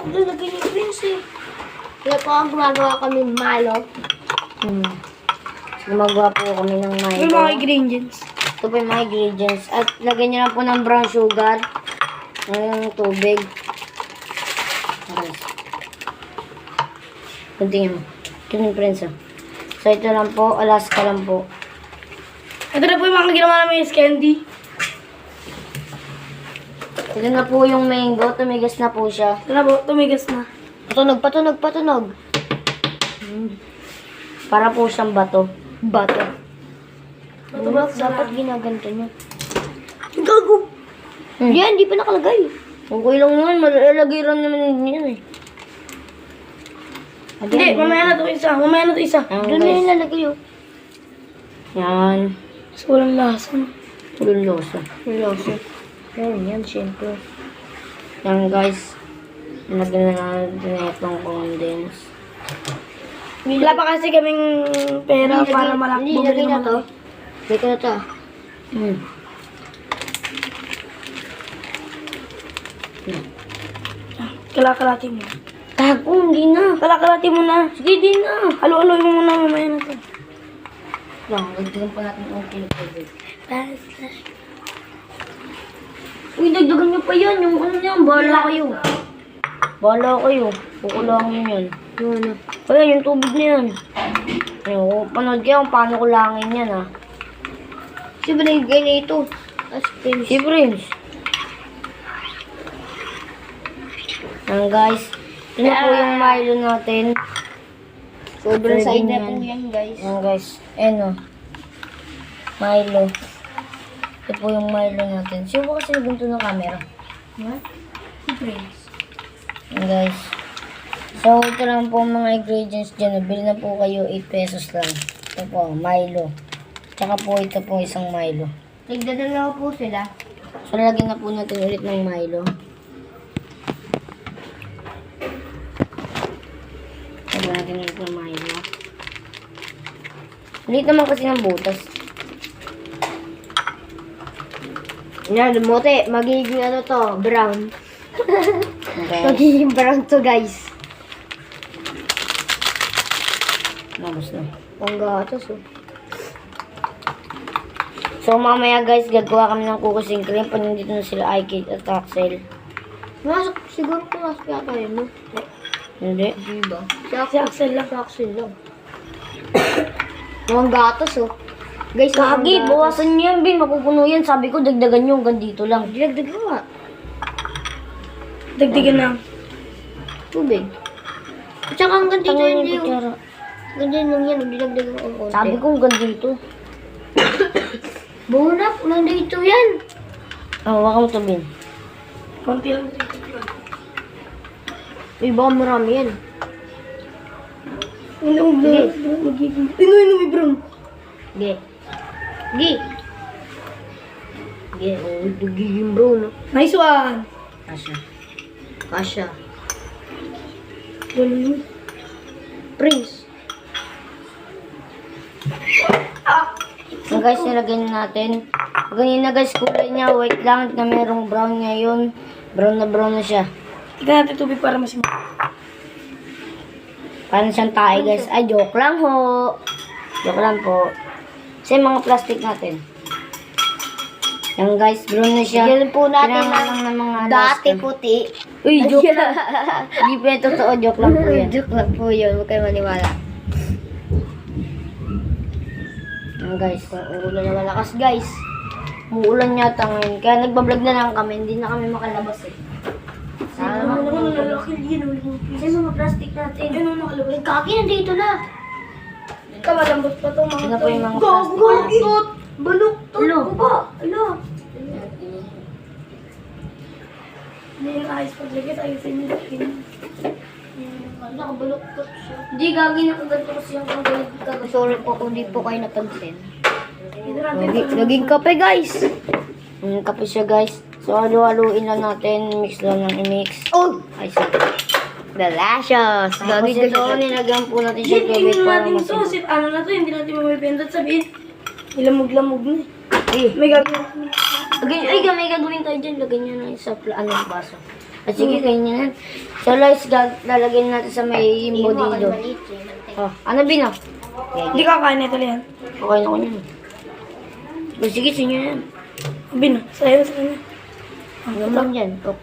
Ito, lagay niyo Prince eh. Kaya po ang gumagawa kami malo. Gumagawa po kami ng Yung Milo. mga ingredients. Ito po yung mga ingredients. At lagyan nyo lang po ng brown sugar. Ng tubig. Okay. Kuntingin mo. Ito yung prince. So ito lang po. Alaska lang po. Ito na po yung mga ginawa namin is candy. Ito na po yung mango. Tumigas na po siya. Ito na po, tumigas na. Patunog, patunog, patunog. Para po siyang bato. Bato. Dapat ginaganto nyo. Gago! Yan, di pa nakalagay. Okay lang naman. Malalagay lang naman yan eh. Hindi, mamaya na to isa. Mamaya na to isa. Doon na yung lalagay oh. Yan. So, walang lasa. Luloso. Luloso. Yan, syempre. Yan guys. Nagyan na natin itong condense. Wala pa kasi kaming pera para malaki. Hindi, lagay na to. Lagay ko na to. Kalakalatin mo. Tago, hindi na. Kalakalatin mo na. Sige, di na. Halo-haloy mo muna mamaya na to. Lang, lagyan pa natin ang tubig. Basta. Uy, dagdagan nyo pa yan. Yung ano yan, bahala kayo. Bahala kayo. Kukulangin yan. Ano? Kaya yung tubig na yan. Ayun, panood kayo kung paano kulangin yan ha. Kasi binigay na ito. Si Prince. Yan guys. Ito na po yung Milo natin. Sobrang Pwede side na yan. po yan, guys. Yan guys. Ayan o. Milo. Ito po yung Milo natin. Sino ba kasi nagunto ng camera? What? Si Prince. Yan guys. So, ito lang po ang mga ingredients dyan. Nabili na po kayo 8 pesos lang. Ito po, Milo. Tsaka po ito po isang Milo. Nagdadalaw po sila. So, lagyan na po natin ulit ng Milo. Lagyan natin ulit ng Milo. Ulit naman kasi ng butas. Yan, mote. Magiging ano to, brown. Okay. Magiging brown to, guys. Vamos na. Panggatos, oh. So, mamaya guys, gagawa kami ng kukusing cream. Pag nandito na sila iKid at Axel. Siguro pumasok yata yun, no? Hindi. Diba? Si Axel lang. Si Axel lang. Mukhang gatos, oh. Guys, Kagi, bawasan niyo yan, Bin. Mapupuno yan. Sabi ko, dagdagan nyo hanggang dito lang. Dinagdag mo nga. Dagdagan ng tubig. At saka hanggang dito Tangan yun yung yung... kutsara. Ganyan lang yan, dinagdag mo ang konti. Sabi ko hanggang dito. Bunap, nandito yan. Oh, waka mo to, Bin. Konti lang dito. Uy, baka marami yan. Ano, magiging... May brown. Ge. Gi. Ge. Oh, nagiging brown. Nice one. Asya. Kasha. Ganun. Prince. So guys, nilagay na natin. Ganyan na guys, kulay niya. White lang na merong brown ngayon. Brown na siya. Tignan natin tubig para mas... Paano siyang tayo guys? Ay, joke lang ho. Joke lang po. Kasi mga plastic natin. Yan guys, brown na siya. Yan po natin Kailangan lang ng mga dati dust. puti. Uy, joke lang. Hindi pa ito totoo, joke lang po yan. Joke lang po yun. Huwag kayo maniwala. Yan guys, uulan na malakas guys. Uulan yata ngayon. Kaya nagbablog na lang kami. Hindi na kami makalabas eh. Sana Kasi mga plastic natin. Ano nakalabas? Kaki, nandito na. Kamalambot pa to mga Sino po yung mga Gago! plastic? Baluktot Ulo. ko ba? Ano? Hindi yung ayos paglagay. Ayusin nyo. Nakabaluktot siya. Hindi, gagi na kaganto kasi yung kagalit. Sorry po kung di po kayo napansin. Naging kape guys. Kape siya guys. So, halo-haloin lang natin. Mix lang ng i-mix. Oh! Ay, sorry. Delicious! Tapos ito, nilagyan po natin siya tubig para natin to. masin. Ano na to? Hindi natin mamipindot sabihin. Ilamog-lamog na. Eh, May gagawin. ay, may gagawin tayo dyan. Lagyan nyo na sa baso. Sige, kayo niya. So, guys, lalagyan natin sa may bodido. Oh, ano, Bino? Hindi kakain ito yan. Okay na ko niyan. Sige, sinyo yan. Bin, sa'yo, sa'yo. Ano naman yan? Oh.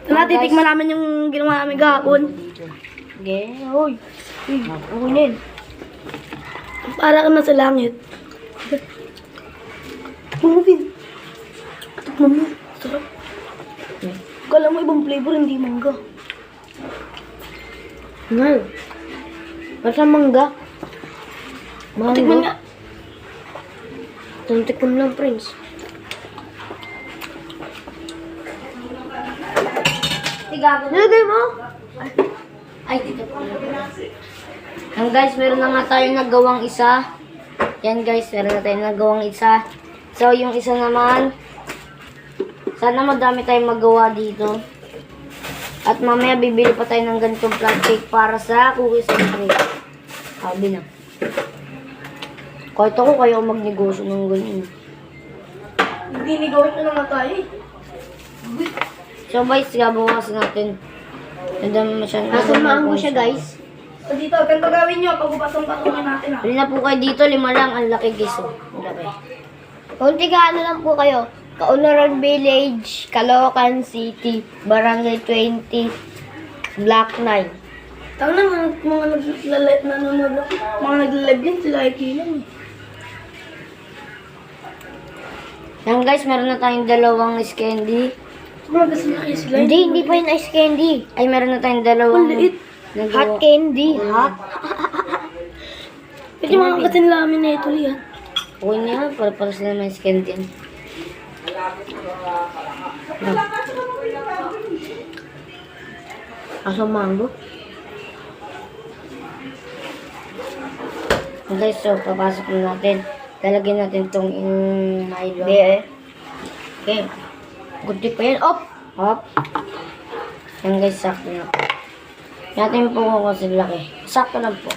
Titikman namin yung ginawa namin gahapon. Okay, hoy. Okay na yun. Para ka na sa langit. Ano, Bin? Tikman mo. Sarap. Kala mo ibang flavor, hindi mangga. Nga. Basta mangga. Tikman nga. Tikman lang, Prince. Nilagay mo? Ay, dito po. Yan guys, meron na nga tayong nagawang isa. Yan guys, meron na tayong nagawang isa. So, yung isa naman, sana madami tayong magawa dito. At mamaya bibili pa tayo ng ganitong plastic para sa cookies and cream. Sabi na. Kahit ako, kaya magnegosyo ng ganyan. Hindi nigawin na naman tayo eh. So guys, gabawasan natin. Nandang masyadong. Nasumaan ko siya, guys. So dito, ganito gawin nyo. Pagbubatong-batongin natin ha. Pili na po kayo dito, 5 lang. Ang laki guys. Oh. Ang laki. Kunti gaano lang po kayo. Kaunaran Village, Caloocan City, Barangay 20, Block 9. Tama na, mga nag-live din sila ay kilang eh. Yan guys, meron na tayong dalawang ice candy. Sobrang gusto na kayo sila. Hindi pa yun ice candy. Ay, meron na tayong dalawang Ang liit. Hot candy. Hot. Pwede mga kasin namin na ito yan. Okay na yan, para sila may ice candy yan. Aso mango. Yan guys, so papasok na natin. Lalagyan natin itong Milo. Okay. Kunti pa yan. Op! Hop. Yan guys, sakto na. Natin po kung kasi laki. Sakto lang po.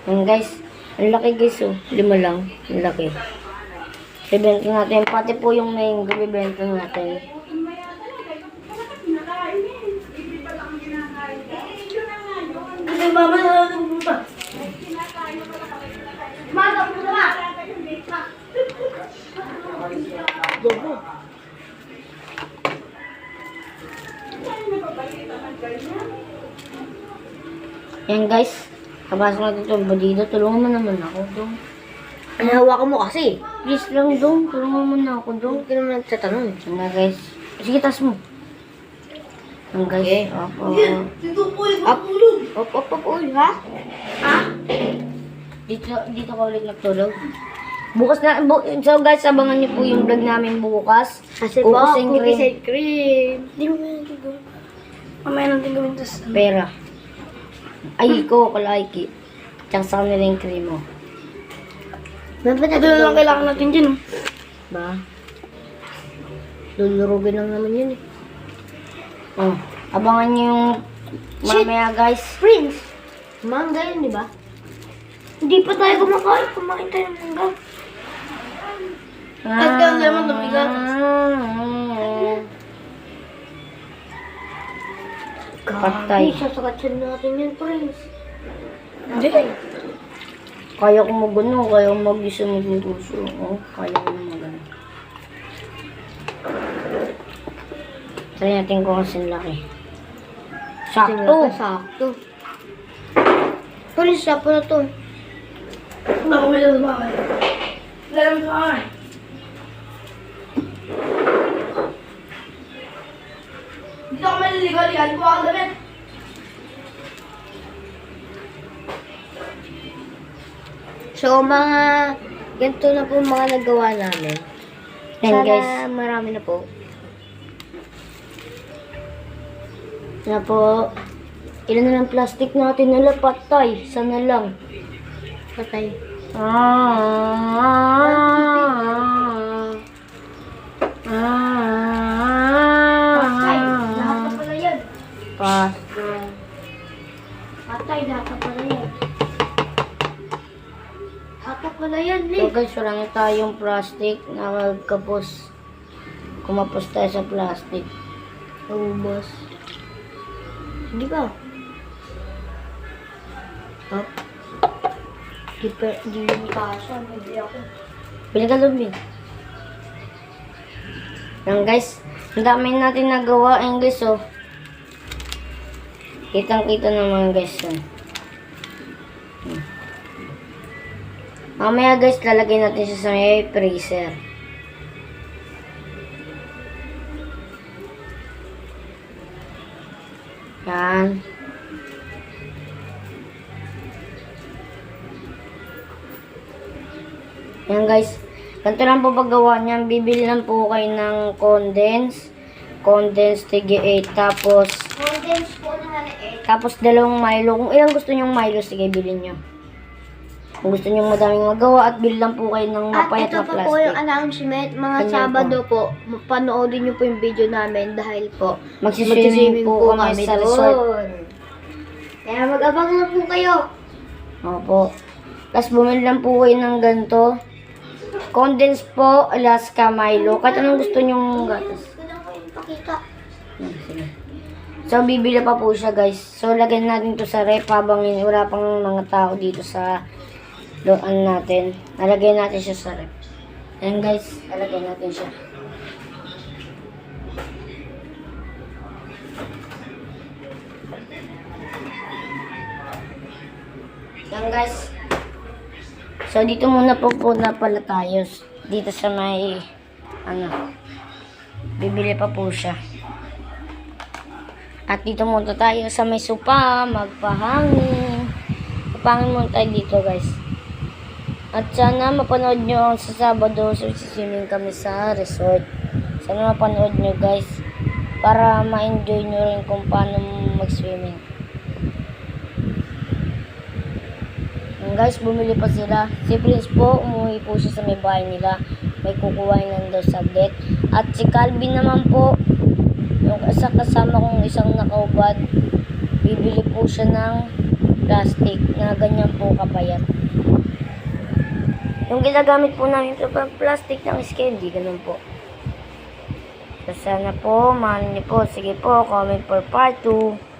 Yan guys. Ang laki guys oh. 5 lang. Ang laki. Ibenta natin. Pati po yung mango, ibenta natin. Kasi mama na pupunta. Yan guys. Kapasok natin itong bodido. Tulungan mo naman ako dong. Hawakan mo kasi. Please lang dong. Tulungan mo na ako dong. Hindi ka naman nagtatanong. Yan na guys. Sige, tas mo. Yan guys. Okay. Opo. Dito po, tulog. Op, uy, ha? Dito ka ulit nagtulog. Bukas na, so guys, abangan niyo po yung vlog namin bukas. Kasi po, Cookies and cookies cream. and cream. Hindi mo yan gagawin. Mamaya natin gawin tas. Pera. Ay, ko, kalaiki. Tsaka sa kanila yung cream mo. Dapat Ito na lang kailangan natin dyan. Oh. Ba? Lulurugin lang naman yun eh. Oh, abangan niyo yung mamaya guys. Prince! Mangga yun, di ba? Hindi pa tayo kumakain. Kumain tayo ng mangga. At kaya naman tumigas. Patay. Sasakatsin natin yun, Prince. Hindi. Kaya ko magano, kaya ko mag-isa mag-negosyo. Oh, kaya ko magano. Try natin kung kasing laki. Sakto. Sakto. Prince, sakto na to. Ako may lang sa akin. Lalam sa akin. Dito ako maliligal-ligal. Buha ka damit. So, mga ganito na po mga nagawa namin. Yan Sana guys. marami na po. Na po. Ilan na lang plastic natin nila patay. Sana lang. Patay. Patay. Lahat na pala yan. Pas. Patay. Lahat na pala yan. Lahat na pala yan, So Lee. guys, wala na tayong plastic na magkapos. kumapos tayo sa plastic. Ubos. Hindi ba? Up. Di mo kasha. Hindi ako. Pili ka lumbil. Yan guys, ang dami natin nagawa guys oh. Kitang-kita naman guys oh. Mamaya guys, lalagay natin siya sa may freezer. Yan. Yan guys. Ganito lang po paggawa niyan. Bibili lang po kayo ng condense tigi 8. Tapos, Condense po naman eh. tapos dalawang Milo. Kung ilang gusto nyong Milo, sige bilhin nyo. Kung gusto nyong madaming magawa at bili lang po kayo ng At mapayat ito na pa po yung plastic. announcement. Mga Ganyan Sabado po, panoodin nyo po yung video namin dahil po, Magsiswimming po kami sa resort. Kaya mag-abang na po kayo. Opo. Tapos bumili lang po kayo ng ganito. Condense po, Alaska Milo. Kahit anong gusto nyong gatas. Gusto lang ko yung pakita. Sige. So, bibili pa po siya, guys. So, lagyan natin to sa rep habang wala pang mga tao dito sa doon natin. Nalagyan natin siya sa rep. Ayan, guys. Nalagyan natin siya. Ayan, guys. So, dito muna po na pala tayo. Dito sa may, bibili pa po siya. At dito muna tayo sa may sopa, magpahangin. Magpahangin muna tayo dito, guys. At sana mapanood nyo sa Sabado, so swimming kami sa resort. Sana mapanood nyo, guys. Para ma-enjoy nyo rin kung paano mag-swimming. And guys, bumili pa sila. Si Prince po, umuwi po siya sa may bahay nila. May kukuhain lang daw saglit. At si Calvin naman po, yung kasama kong isang nakaubad, bibili po siya ng plastic na ganyan po kapayat. Yung ginagamit po namin sa plastic ng candy, ganun po. So, sana po, mahal niyo po. Sige po, comment for part 2.